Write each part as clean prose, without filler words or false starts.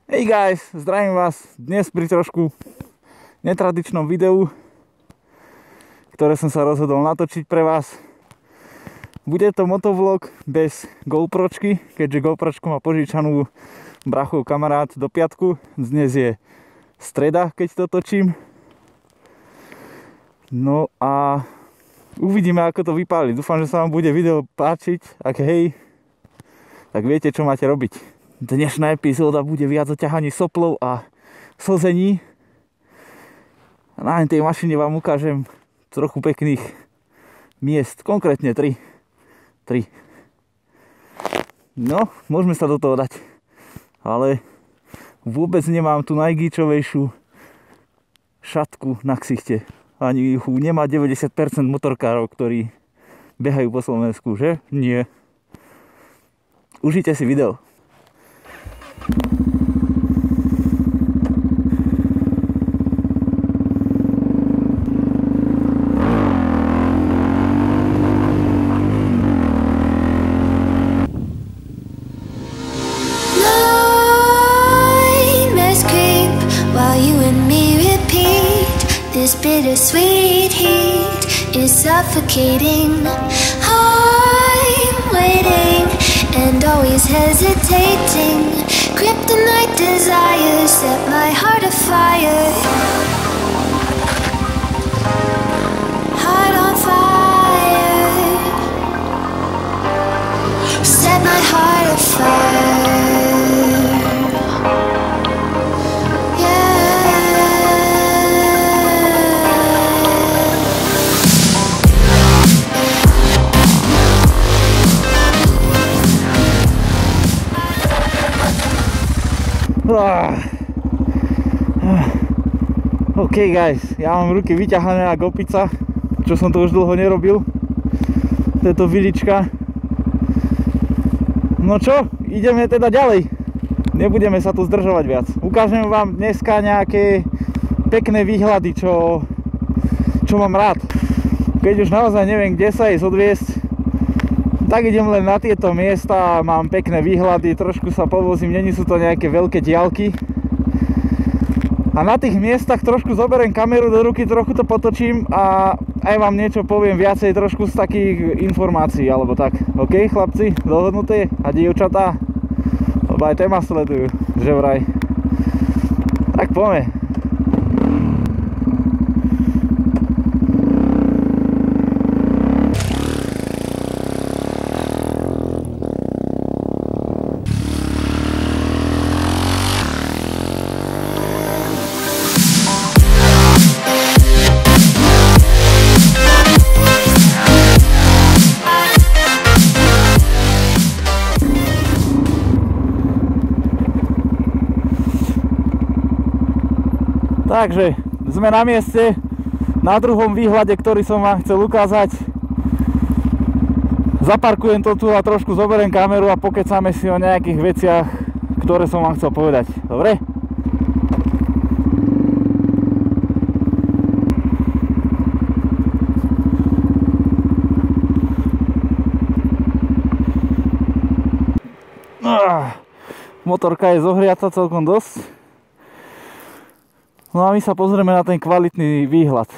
Hey guys, zdravím vás dnes pri trošku netradičnom videu, ktoré som sa rozhodol natočiť pre vás. Bude to motovlog bez GoPročky, keďže GoPročku má požičanú brachov kamarát do piatku. Dnes je streda, keď to točím. No a uvidíme, ako to vypáli. Dúfam, že sa vám bude video páčiť. Ak hej, tak viete, čo máte robiť. Dnešná epizóda bude viac o ťahaní soplov a slzení. Na tej mašine vám ukážem trochu pekných miest, konkrétne 3. No, môžeme sa do toho dať. Ale vôbec nemám tu najgíčovejšiu šatku na ksichte. Ani ju nemá 90% motorkárov, ktorí behajú po Slovensku, že? Nie. Užite si video. This bittersweet heat is suffocating. I'm waiting and always hesitating. Kryptonite desires set my heart afire. Heart on fire. Set my heart afire. OK guys, ja mám ruky vyťahané ako opica, čo som to už dlho nerobil. Táto vilička. No čo, ideme teda ďalej. Nebudeme sa tu zdržovať viac. Ukážem vám dneska nejaké pekné výhľady, čo mám rád. Keď už naozaj neviem, kde sa ísť odviesť, tak idem len na tieto miesta, mám pekné výhľady, trošku sa povozím, není sú to nejaké veľké diaľky. A na tých miestach trošku zoberiem kameru do ruky, trochu to potočím a aj vám niečo poviem viacej trošku z takých informácií, alebo tak. OK, chlapci, dohodnuté? A dievčatá? Lebo aj téma sledujú, že vraj. Tak poďme. Takže sme na mieste, na druhom výhľade, ktorý som vám chcel ukázať. Zaparkujem to tu a trošku zoberiem kameru a pokecáme si o nejakých veciach, ktoré som vám chcel povedať. Dobre? Motorka je zohriata celkom dosť. No a my sa pozrieme na ten kvalitný výhľad.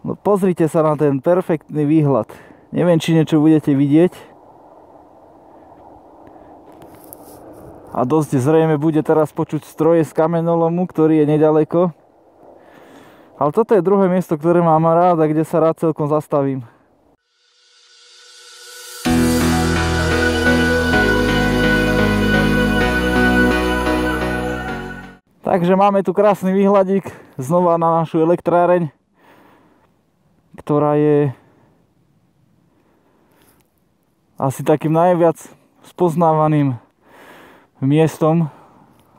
No pozrite sa na ten perfektný výhľad. Neviem, či niečo budete vidieť. A dosť zrejme bude teraz počuť stroje z kamenolomu, ktorý je nedaleko. Ale toto je druhé miesto, ktoré mám rád a kde sa rád celkom zastavím. Takže máme tu krásny výhľadík znova na našu elektráreň, ktorá je asi takým najviac spoznávaným miestom,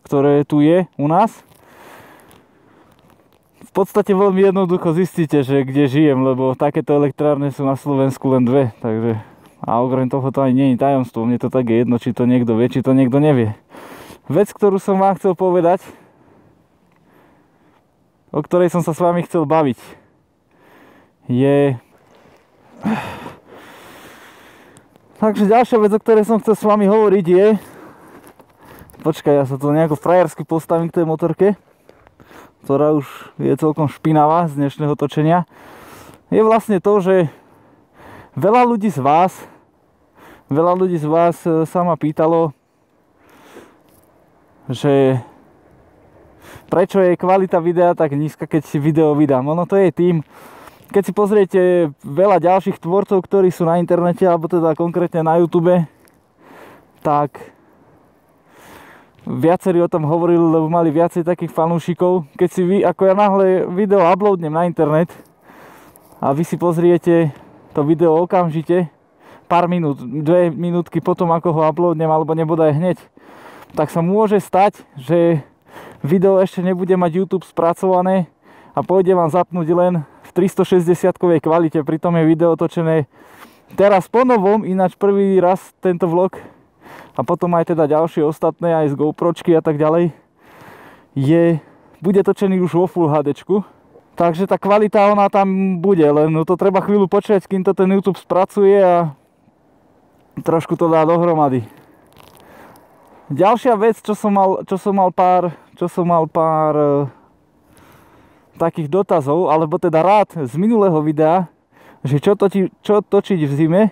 ktoré tu je u nás. V podstate veľmi jednoducho zistíte, že kde žijem, lebo takéto elektrárne sú na Slovensku len dve, takže a okrem toho to ani nie je tajomstvo, mne to tak je jedno, či to niekto vie, či to niekto nevie. Vec, ktorú som vám chcel povedať, o ktorej som sa s vami chcel baviť, je Takže ďalšia vec, o ktorej som chcel s vami hovoriť, je Počkaj, ja sa tu nejako frajersky postavím k tej motorke, ktorá už je celkom špinavá z dnešného točenia. Je vlastne to, že veľa ľudí z vás sa ma pýtalo, že prečo je kvalita videa tak nízka, keď si video vydám. Ono to je tým, keď si pozriete veľa ďalších tvorcov, ktorí sú na internete, alebo teda konkrétne na YouTube, tak viacerí o tom hovorili, lebo mali viacej takých fanúšikov. Keď si vy, ako ja náhle video uploadnem na internet a vy si pozriete to video okamžite, pár minút, 2 minútky potom, ako ho uploadnem, alebo nebodaj hneď, tak sa môže stať, že video ešte nebude mať YouTube spracované a pôjde vám zapnúť len v 360-kovej kvalite, pritom je video točené teraz po novom, ináč prvý raz tento vlog a potom aj teda ďalšie ostatné, aj z GoPročky a tak ďalej, bude točený už vo Full HDčku. Takže tá kvalita ona tam bude, len to treba chvíľu počkať, kým to ten YouTube spracuje a trošku to dá dohromady. Ďalšia vec, čo som mal pár takých dotazov, alebo teda rád z minulého videa, že čo točiť v zime,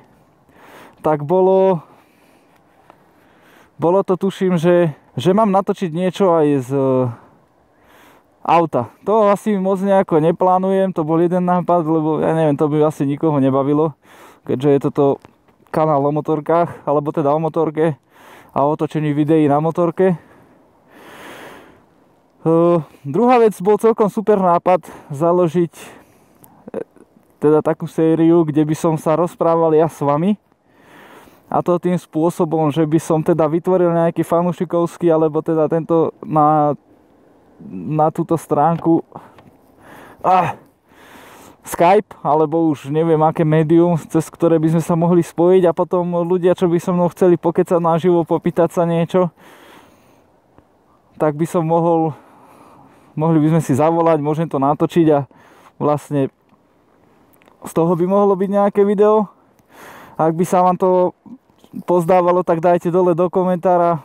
tak bolo to, tuším, že mám natočiť niečo aj z auta. To asi moc nejako neplánujem, to bol jeden nápad, lebo ja neviem, to by asi nikoho nebavilo, keďže je toto kanál o motorkách, alebo teda o motorke a o točení videí na motorke. Druhá vec, bol celkom super nápad založiť teda takú sériu, kde by som sa rozprával ja s vami. A to tým spôsobom, že by som teda vytvoril nejaký fanúšikovský, alebo teda tento na túto stránku Skype, alebo už neviem aké médium, cez ktoré by sme sa mohli spojiť a potom ľudia, čo by so mnou chceli pokecať naživo, popýtať sa niečo, tak by som mohli by sme si zavolať, môžem to natočiť a vlastne z toho by mohlo byť nejaké video. Ak by sa vám to pozdávalo, tak dajte dole do komentára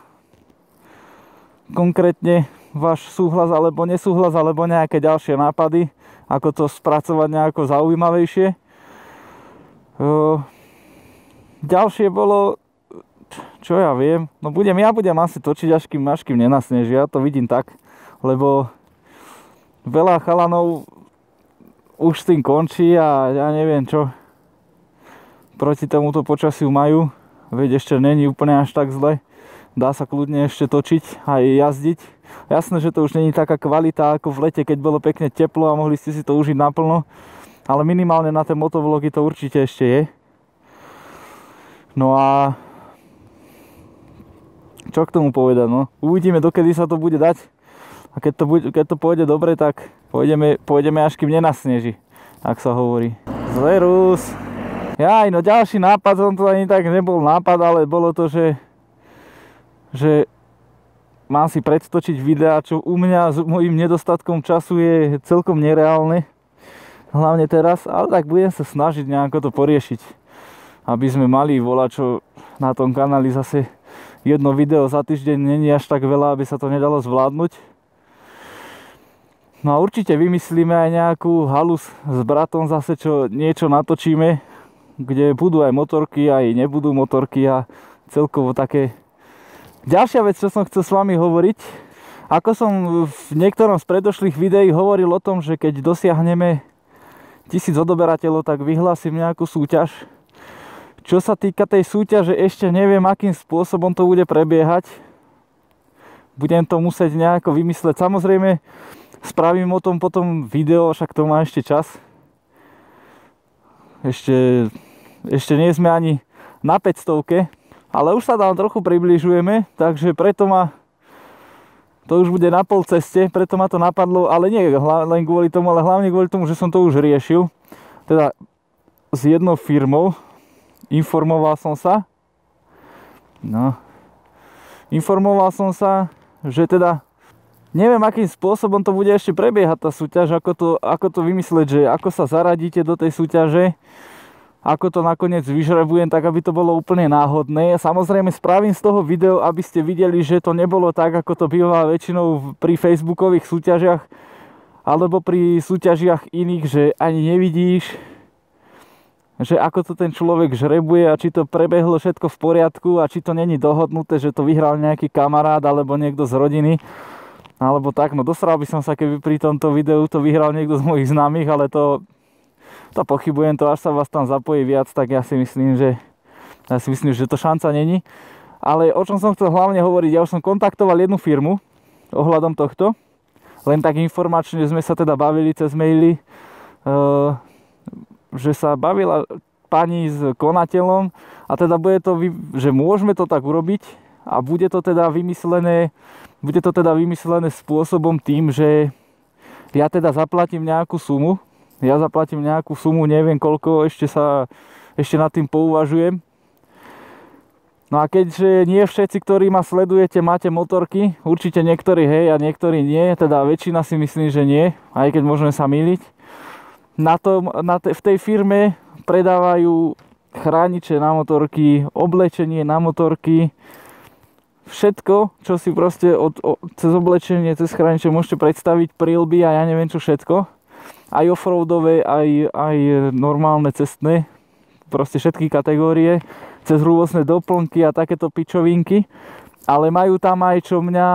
konkrétne váš súhlas alebo nesúhlas, alebo nejaké ďalšie nápady, ako to spracovať nejako zaujímavejšie. Ďalšie bolo, čo ja viem, no ja budem asi točiť až kým nenasneží, ja to vidím tak, lebo veľa chalanov už s tým končí a ja neviem čo proti tomuto počasiu majú, veď ešte není úplne až tak zle, dá sa kľudne ešte točiť aj jazdiť. Jasné, že to už není taká kvalita ako v lete, keď bolo pekne teplo a mohli ste si to užiť naplno, ale minimálne na tie motovlogy to určite ešte je. No a čo k tomu povedať, no? Uvidíme, dokedy sa to bude dať. A keď to pôjde dobre, tak pôjdeme až kým nenasneží, ak sa hovorí. Zlerus. Jaj, no ďalší nápad, on to ani tak nebol nápad, ale bolo to, že mám si predtočiť videa, čo u mňa s mojím nedostatkom času je celkom nereálne. Hlavne teraz, ale tak budem sa snažiť nejako to poriešiť. Aby sme mali volačo na tom kanáli zase jedno video za týždeň, není až tak veľa, aby sa to nedalo zvládnuť. No a určite vymyslíme aj nejakú halus s bratom zase, čo niečo natočíme, kde budú aj motorky, aj nebudú motorky a celkovo také. Ďalšia vec, čo som chcel s vami hovoriť, ako som v niektorom z predošlých videí hovoril o tom, že keď dosiahneme 1000 odoberateľov, tak vyhlásim nejakú súťaž. Čo sa týka tej súťaže, ešte neviem, akým spôsobom to bude prebiehať. Budem to musieť nejako vymysleť. Samozrejme, spravím o tom potom video, však to má ešte čas. Ešte nie sme ani na 500, ale už sa tam trochu približujeme, takže preto to už bude na pol ceste, preto ma to napadlo, ale nie len kvôli tomu, ale hlavne kvôli tomu, že som to už riešil. Teda s jednou firmou, informoval som sa, že teda neviem, akým spôsobom to bude ešte prebiehať tá súťaž, ako to vymysleť, že ako sa zaradíte do tej súťaže. ako to nakoniec vyžrebujem, tak aby to bolo úplne náhodné. Samozrejme spravím z toho video, aby ste videli, že to nebolo tak, ako to býva väčšinou pri facebookových súťažiach alebo pri súťažiach iných, že ani nevidíš, že ako to ten človek žrebuje a či to prebehlo všetko v poriadku a či to není dohodnuté, že to vyhral nejaký kamarát alebo niekto z rodiny alebo tak. No dosral by som sa, keby pri tomto videu to vyhral niekto z mojich známych, ale to pochybujem, to až sa vás tam zapojí viac, tak ja si myslím, že to šanca není. Ale o čom som chcel hlavne hovoriť, ja už som kontaktoval jednu firmu ohľadom tohto, len tak informačne sme sa teda bavili cez maily, že sa bavila pani s konateľom a teda bude to, že môžeme to tak urobiť a bude to teda vymyslené spôsobom tým, že ja teda zaplatím nejakú sumu. Neviem koľko, ešte nad tým pouvažujem. No a keďže nie všetci, ktorí ma sledujete, máte motorky, určite niektorí hej a niektorí nie, teda väčšina si myslím, že nie, aj keď môžeme sa myliť. V tej firme predávajú chrániče na motorky, oblečenie na motorky, všetko, čo si proste cez oblečenie, cez chrániče môžete predstaviť, príľby a ja neviem čo všetko. Aj offroadové, aj normálne cestné, proste všetky kategórie, cez rôzne doplnky a takéto pičovinky. Ale majú tam aj, čo mňa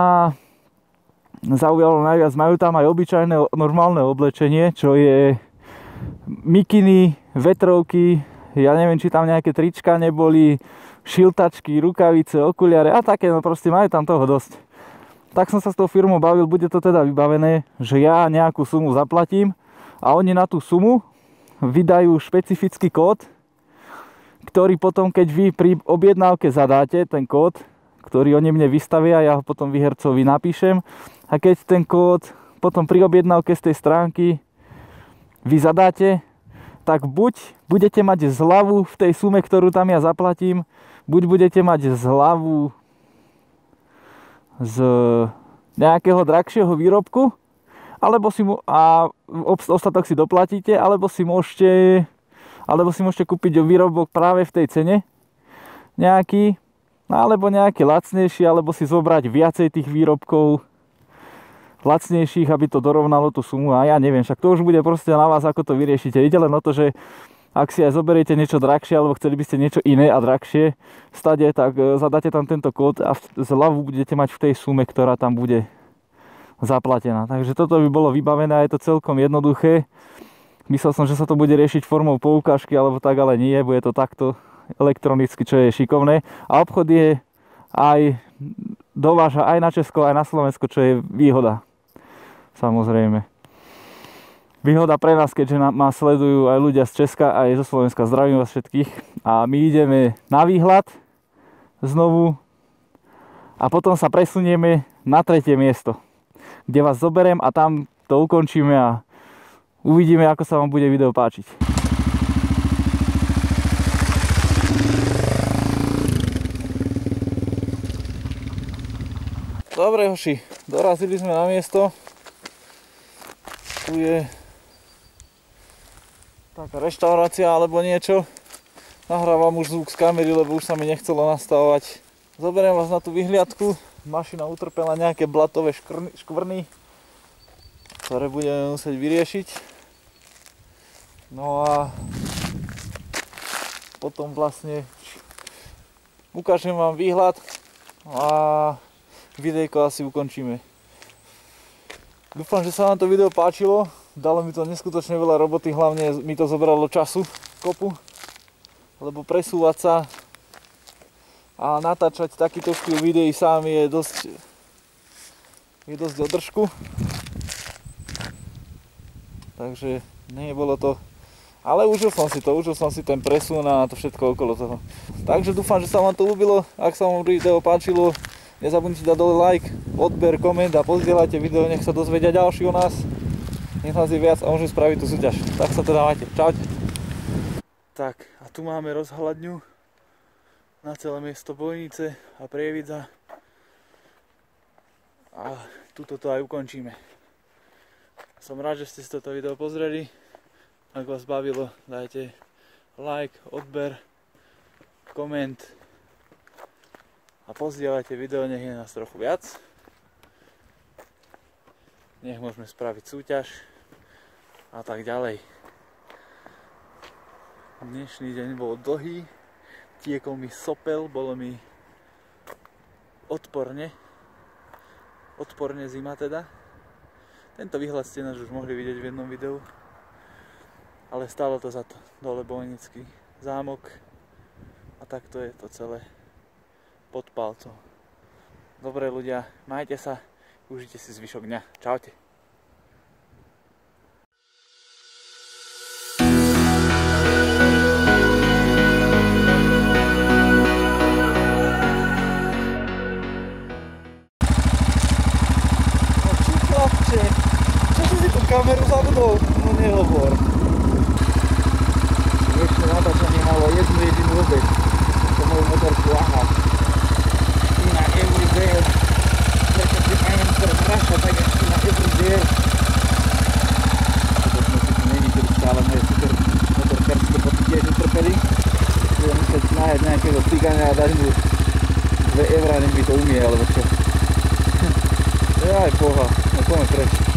zaujalo najviac, majú tam aj obyčajné normálne oblečenie, čo je mikiny, vetrovky, ja neviem, či tam nejaké trička neboli, šiltačky, rukavice, okuliare a také, no proste majú tam toho dosť. Tak som sa s tou firmou bavil, bude to teda vybavené, že ja nejakú sumu zaplatím a oni na tú sumu vydajú špecifický kód, ktorý potom, keď vy pri objednávke zadáte, ten kód, ktorý oni mne vystavia, ja ho potom výhercovi napíšem a keď ten kód potom pri objednávke z tej stránky vy zadáte, tak buď budete mať zľavu v tej sume, ktorú tam ja zaplatím, buď budete mať zľavu z nejakého drahšieho výrobku, alebo ostatok si doplatíte, alebo si môžete kúpiť výrobok práve v tej cene nejaký, alebo nejaký lacnejší, alebo si zobrať viacej tých výrobkov lacnejších, aby to dorovnalo tú sumu a ja neviem, však to už bude proste na vás, ako to vyriešite. Ide len o to, že ak si aj zoberiete niečo drahšie, alebo chceli by ste niečo iné a drahšie stade, tak zadáte tam tento kód a zľavu budete mať v tej sume, ktorá tam bude zaplatená. Takže toto by bolo vybavené a je to celkom jednoduché. Myslel som, že sa to bude riešiť formou poukážky alebo tak, ale nie, bude to takto elektronicky, čo je šikovné. A obchod je aj dováža aj na Česko, aj na Slovensko, čo je výhoda. Samozrejme. Výhoda pre nás, keďže ma sledujú aj ľudia z Česka, aj zo Slovenska. Zdravím vás všetkých. A my ideme na výhľad znovu a potom sa presunieme na 3. miesto, kde vás zoberiem a tam to ukončíme a uvidíme, ako sa vám bude video páčiť. Dobre hoši, dorazili sme na miesto. Tu je taká reštaurácia alebo niečo. Nahrávam už zvuk z kamery, lebo už sa mi nechcelo nastavovať. Zoberiem vás na tú vyhliadku. Mašina utrpela nejaké blatové škvrny, ktoré budeme musieť vyriešiť. No a potom vlastne ukážem vám výhľad a videjko asi ukončíme. Dúfam, že sa vám to video páčilo. Dalo mi to neskutočne veľa roboty, hlavne mi to zobralo času kopu, lebo presúvať sa a natáčať takýto štýl videí sám je dosť o držku. Takže nebolo to, ale užil som si ten presun a to všetko okolo toho. Takže dúfam, že sa vám to ľúbilo. Ak sa vám video páčilo, nezabudnite dať dole like, odber, koment a pozdieľajte video, nech sa dozvedia ďalší o nás. Nech nás je viac a môžeme spraviť tú súťaž. Tak sa teda majte. Čaute. Tak a tu máme rozhľadňu na celé miesto Bojnice a Prievidza. A tuto to aj ukončíme. Som rád, že ste si toto video pozreli. Ak vás bavilo, dajte like, odber, koment a pozdieľajte video, nech je nás trochu viac. Nech môžeme spraviť súťaž a tak ďalej. Dnešný deň bol dlhý, tiekol mi sopel, bolo mi odporne zima teda. Tento výhľad ste nás už mohli vidieť v jednom videu, ale stálo to za to. Dole Bojnický zámok a takto je to celé pod palcom. Dobre ľudia, majte sa, užite si zvyšok dňa. Čaute. Kameru zabudol, no nehovor. Ešte natáčanie malo jednu jedinú obeť. To moju motorku, aha. Na every day. Pretože I am for Russia, tak ešte na every day. To sme si tu není, keď stále moje super motorkárske boty tiež utrpeli. Budem musieť nájať nejakého cigania a dať mu 2 eurá, nech mi to umie, alebo čo. Jaj, boha, no poďme preč.